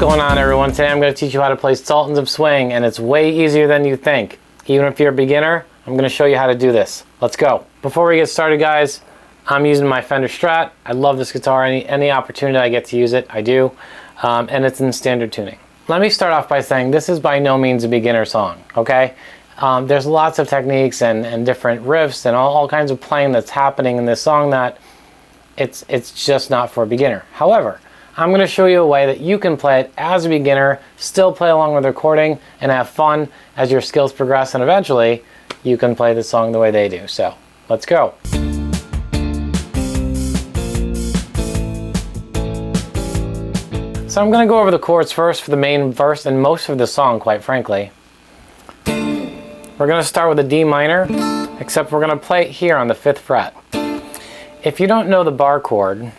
going on, everyone? Today I'm going to teach you how to play Sultans of Swing, and it's way easier than you think. Even if you're a beginner, I'm going to show you how to do this. Let's go. Before we get started, guys, I'm using my Fender Strat. I love this guitar. Any opportunity I get to use it, I do. And it's in standard tuning. Let me start off by saying this is by no means a beginner song, okay? There's lots of techniques and different riffs and all kinds of playing that's happening in this song that it's just not for a beginner. However, I'm going to show you a way that you can play it as a beginner, still play along with the recording, and have fun as your skills progress, and eventually you can play the song the way they do. So, let's go. So I'm going to go over the chords first for the main verse and most of the song, quite frankly. We're going to start with a D minor, except we're going to play it here on the 5th fret. If you don't know the bar chord,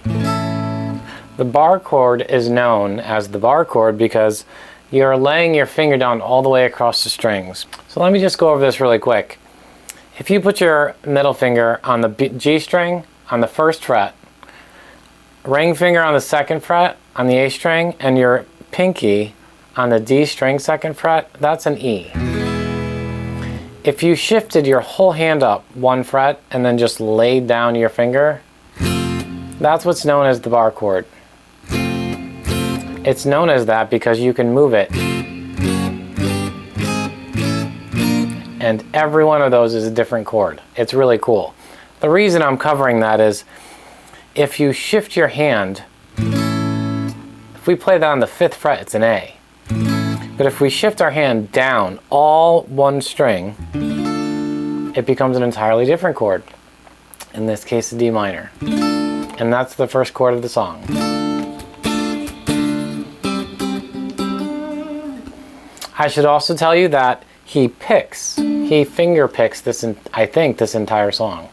the bar chord is known as the bar chord because you're laying your finger down all the way across the strings. So let me just go over this really quick. If you put your middle finger on the G string on the 1st fret, ring finger on the 2nd fret on the A string, and your pinky on the D string 2nd fret, that's an E. If you shifted your whole hand up 1 fret and then just laid down your finger, that's what's known as the bar chord. It's known as that because you can move it. And every one of those is a different chord. It's really cool. The reason I'm covering that is if you shift your hand, if we play that on the 5th fret, it's an A. But if we shift our hand down all one string, it becomes an entirely different chord. In this case, a D minor. And that's the first chord of the song. I should also tell you that he finger picks this, I think, this entire song.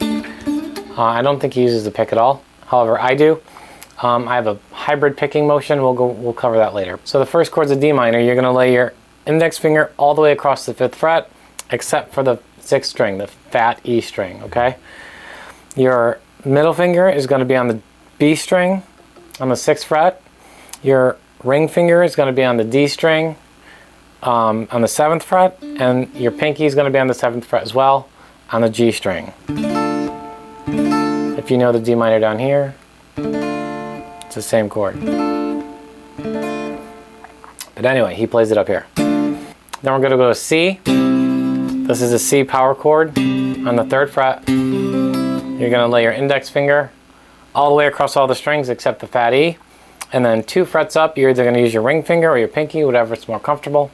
I don't think he uses the pick at all. However, I do. I have a hybrid picking motion. We'll cover that later. So the first chord's a D minor. You're going to lay your index finger all the way across the 5th fret, except for the 6th string, the fat E string, okay? Your middle finger is going to be on the B string on the 6th fret. Your ring finger is going to be on the D string on the 7th fret, and your pinky is going to be on the 7th fret as well on the G string. If you know the D minor down here, it's the same chord. But anyway, he plays it up here. Then we're going to go to C. This is a C power chord on the 3rd fret. You're going to lay your index finger all the way across all the strings except the fat E. And then 2 frets up, you're either going to use your ring finger or your pinky, whatever's more comfortable,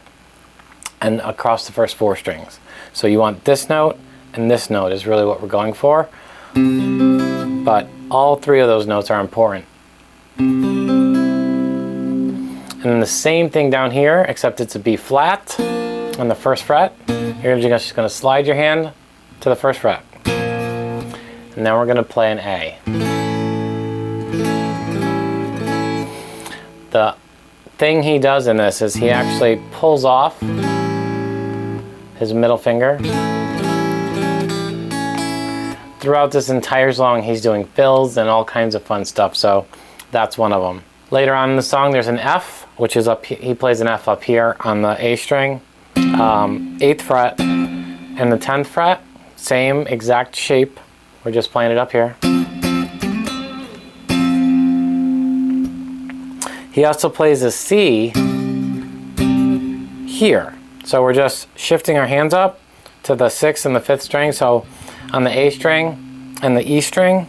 and across the first 4 strings. So you want this note and this note is really what we're going for. But all 3 of those notes are important. And then the same thing down here, except it's a B flat on the 1st fret. You're just going to slide your hand to the 1st fret. And then we're going to play an A. The thing he does in this is he actually pulls off his middle finger. Throughout this entire song, he's doing fills and all kinds of fun stuff, so that's one of them. Later on in the song, there's an F, which is up. He plays an F up here on the A string, 8th fret, and the 10th fret. Same exact shape. We're just playing it up here. He also plays a C here. So we're just shifting our hands up to the 6th and the 5th string. So on the A string and the E string,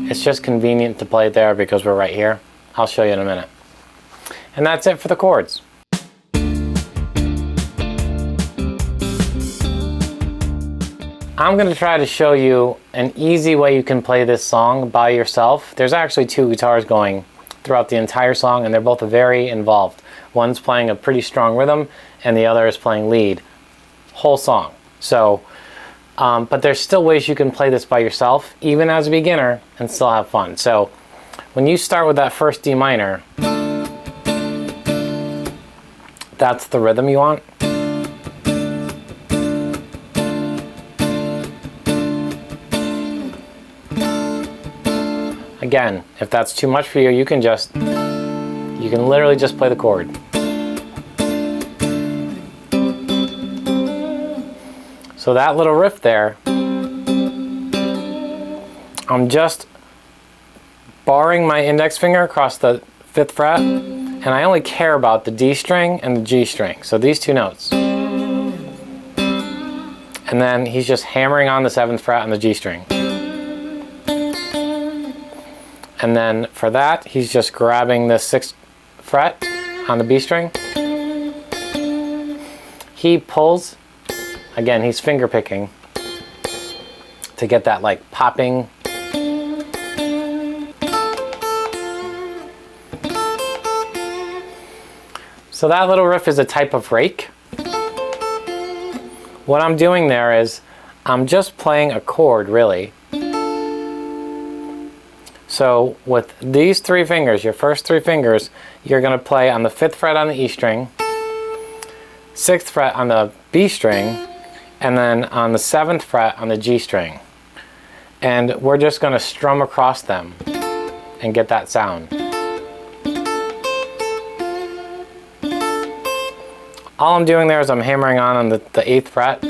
it's just convenient to play it there because we're right here. I'll show you in a minute. And that's it for the chords. I'm going to try to show you an easy way you can play this song by yourself. There's actually 2 guitars going throughout the entire song, and they're both very involved. One's playing a pretty strong rhythm, and the other is playing lead. Whole song. So, but there's still ways you can play this by yourself, even as a beginner, and still have fun. So, when you start with that first D minor, that's the rhythm you want. again, if that's too much for you, you can literally just play the chord. So that little riff there, I'm just barring my index finger across the 5th fret, and I only care about the D string and the G string, so these two notes. And then he's just hammering on the 7th fret on the G string. And then for that, he's just grabbing the 6th fret on the B string. He pulls, again, he's finger picking to get that like popping. So that little riff is a type of rake. What I'm doing there is I'm just playing a chord, really. So with these 3 fingers, your first 3 fingers, you're going to play on the 5th fret on the E string, 6th fret on the B string, and then on the 7th fret on the G string. And we're just going to strum across them and get that sound. All I'm doing there is I'm hammering on the 8th fret.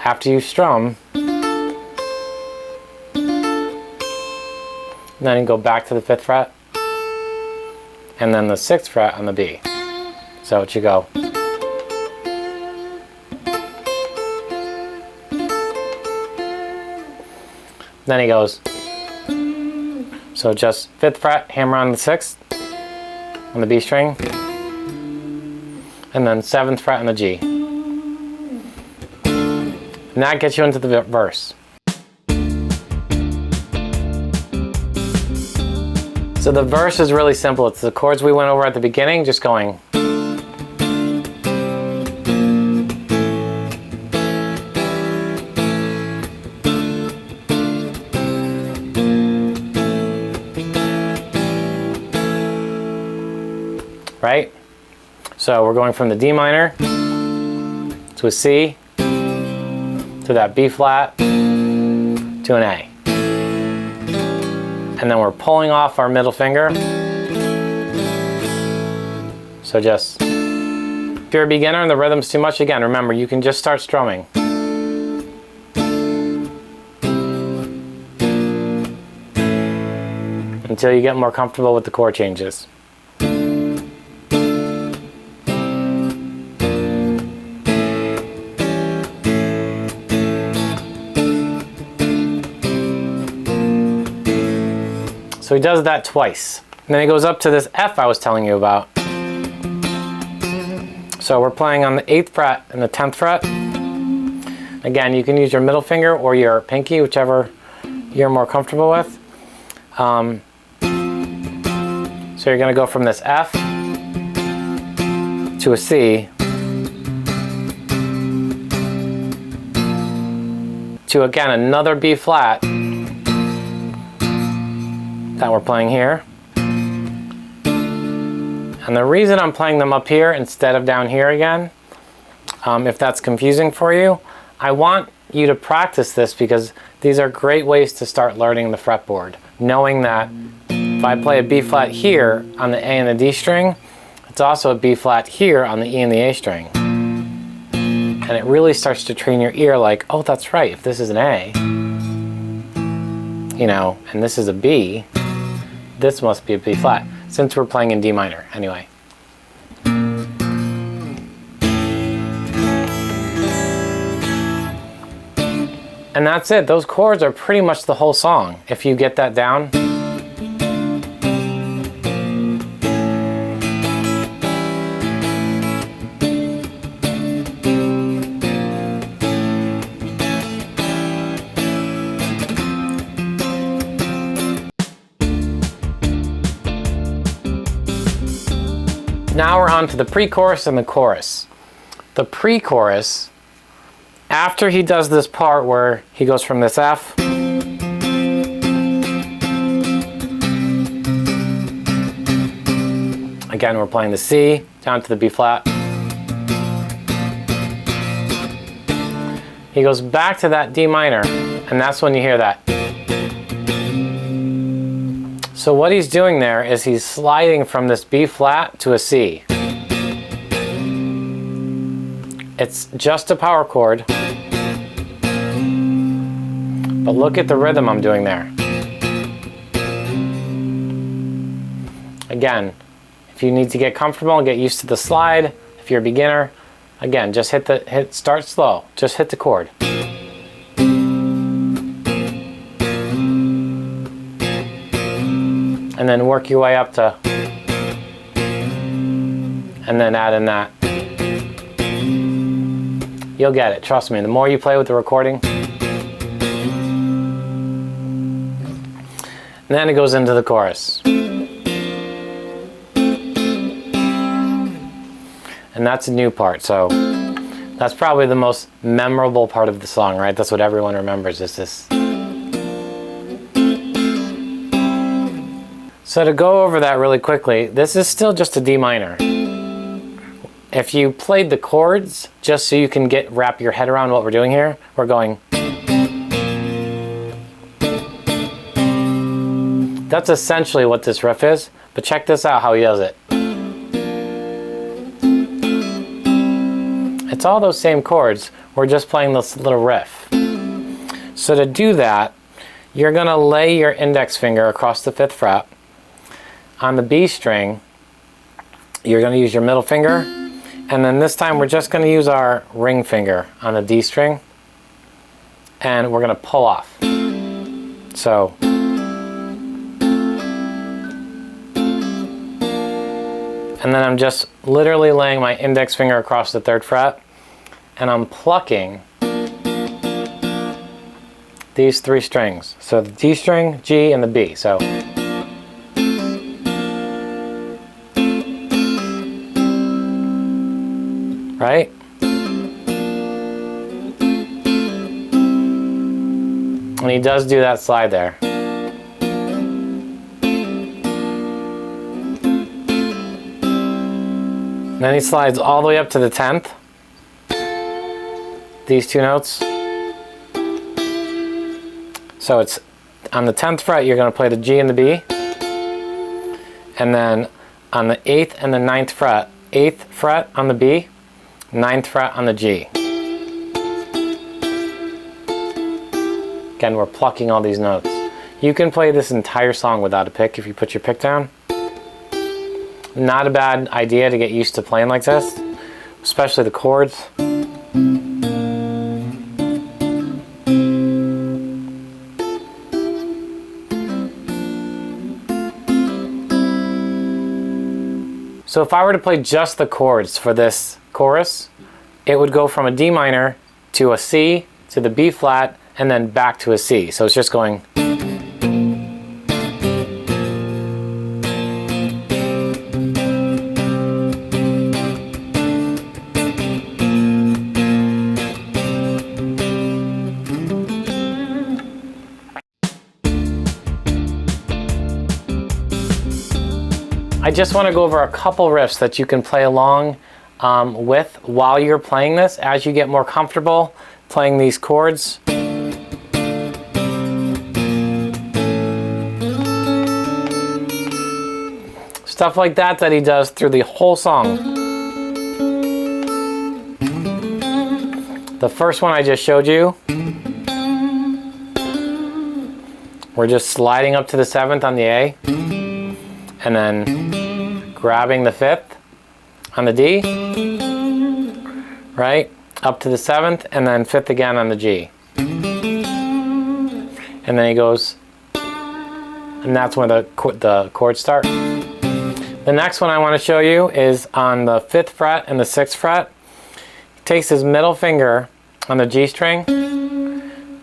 After you strum, then you go back to the 5th fret, and then the 6th fret on the B. So it should go. Then he goes. So just 5th fret, hammer on the 6th, on the B string, and then 7th fret on the G. And that gets you into the verse. So the verse is really simple. It's the chords we went over at the beginning, just going. Right? So we're going from the D minor to a C to that B flat to an A. And then we're pulling off our middle finger. So just, if you're a beginner and the rhythm's too much, again, remember, you can just start strumming. Until you get more comfortable with the chord changes. So he does that twice. And then he goes up to this F I was telling you about. So we're playing on the 8th fret and the 10th fret. Again, you can use your middle finger or your pinky, whichever you're more comfortable with. So you're going to go from this F to a C to, again, another B flat that we're playing here. And the reason I'm playing them up here instead of down here again, if that's confusing for you, I want you to practice this because these are great ways to start learning the fretboard. Knowing that if I play a B flat here on the A and the D string, it's also a B flat here on the E and the A string. And it really starts to train your ear like, oh, that's right, if this is an A, you know, and this is a B, this must be a B flat, since we're playing in D minor anyway. And that's it. Those chords are pretty much the whole song, if you get that down. Now we're on to the pre-chorus and the chorus. The pre-chorus, after he does this part where he goes from this F again, we're playing the C down to the B flat. He goes back to that D minor, and that's when you hear that. So what he's doing there is he's sliding from this B flat to a C. It's just a power chord, but look at the rhythm I'm doing there. Again, if you need to get comfortable and get used to the slide, if you're a beginner, again, just start slow, just hit the chord. And then work your way up to, and then add in that. You'll get it, trust me. The more you play with the recording. And then it goes into the chorus. And that's a new part, so that's probably the most memorable part of the song, right? That's what everyone remembers, is this. So to go over that really quickly, this is still just a D minor. If you played the chords, just so you can wrap your head around what we're doing here, we're going. That's essentially what this riff is, but check this out how he does it. It's all those same chords, we're just playing this little riff. So to do that, you're gonna lay your index finger across the 5th fret. On the B string, you're gonna use your middle finger, and then this time we're just gonna use our ring finger on the D string, and we're gonna pull off. So, and then I'm just literally laying my index finger across the 3rd fret, and I'm plucking these 3 strings. So the D string, G, and the B. So, right? And he does do that slide there. And then he slides all the way up to the 10th. These 2 notes. So it's on the 10th fret, you're going to play the G and the B. And then on the 8th and the 9th fret, 8th fret on the B, 9th fret on the G. Again, we're plucking all these notes. You can play this entire song without a pick if you put your pick down. Not a bad idea to get used to playing like this, especially the chords. So if I were to play just the chords for this chorus, it would go from a D minor to a C to the B flat and then back to a C. So it's just going. I just want to go over a couple riffs that you can play along with while you're playing this as you get more comfortable playing these chords. Stuff like that he does through the whole song. The first one I just showed you, we're just sliding up to the 7th on the A, and then grabbing the 5th on the D, right? Up to the 7th, and then 5th again on the G. And then he goes, and that's when the chords start. The next one I want to show you is on the 5th fret and the 6th fret. He takes his middle finger on the G string,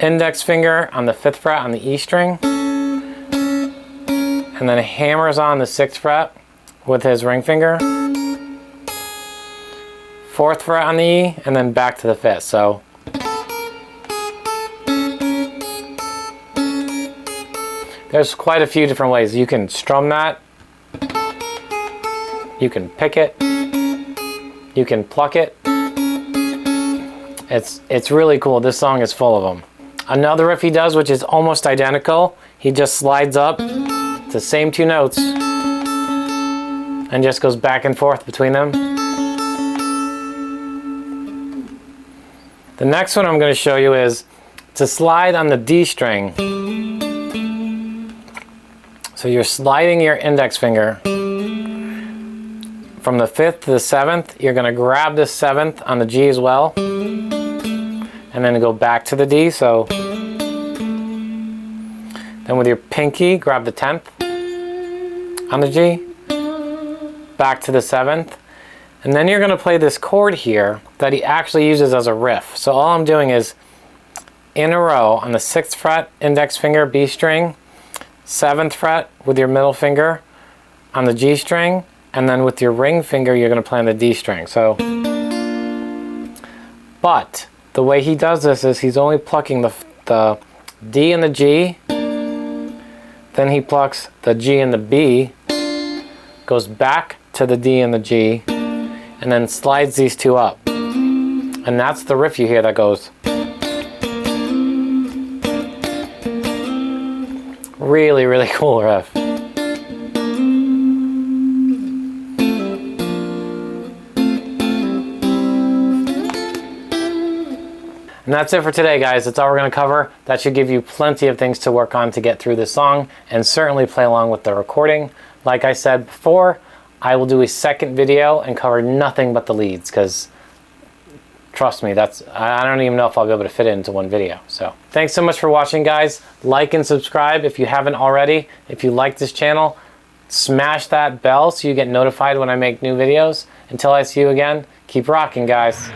index finger on the 5th fret on the E string, and then hammers on the 6th fret with his ring finger, 4th fret on the E, and then back to the 5th. So there's quite a few different ways. You can strum that, you can pick it, you can pluck it. It's really cool. This song is full of them. Another riff he does, which is almost identical, he just slides up It's the same two notes and just goes back and forth between them. The next one I'm going to show you is to slide on the D string. So you're sliding your index finger from the 5th to the 7th. You're going to grab the 7th on the G as well, and then go back to the D. So then with your pinky, grab the 10th on the G, back to the 7th, and then you're going to play this chord here that he actually uses as a riff. So all I'm doing is in a row on the 6th fret, index finger, B string, 7th fret with your middle finger on the G string, and then with your ring finger you're going to play on the D string. So, but the way he does this is he's only plucking the D and the G, then he plucks the G and the B, goes back to the D and the G, and then slides these two up. And that's the riff you hear that goes. Really, really cool riff. And that's it for today, guys. That's all we're going to cover. That should give you plenty of things to work on to get through this song, and certainly play along with the recording. Like I said before, I will do a second video and cover nothing but the leads, because trust me, I don't even know if I'll be able to fit it into one video. So thanks so much for watching, guys. Like and subscribe if you haven't already. If you like this channel, smash that bell so you get notified when I make new videos. Until I see you again, keep rocking, guys.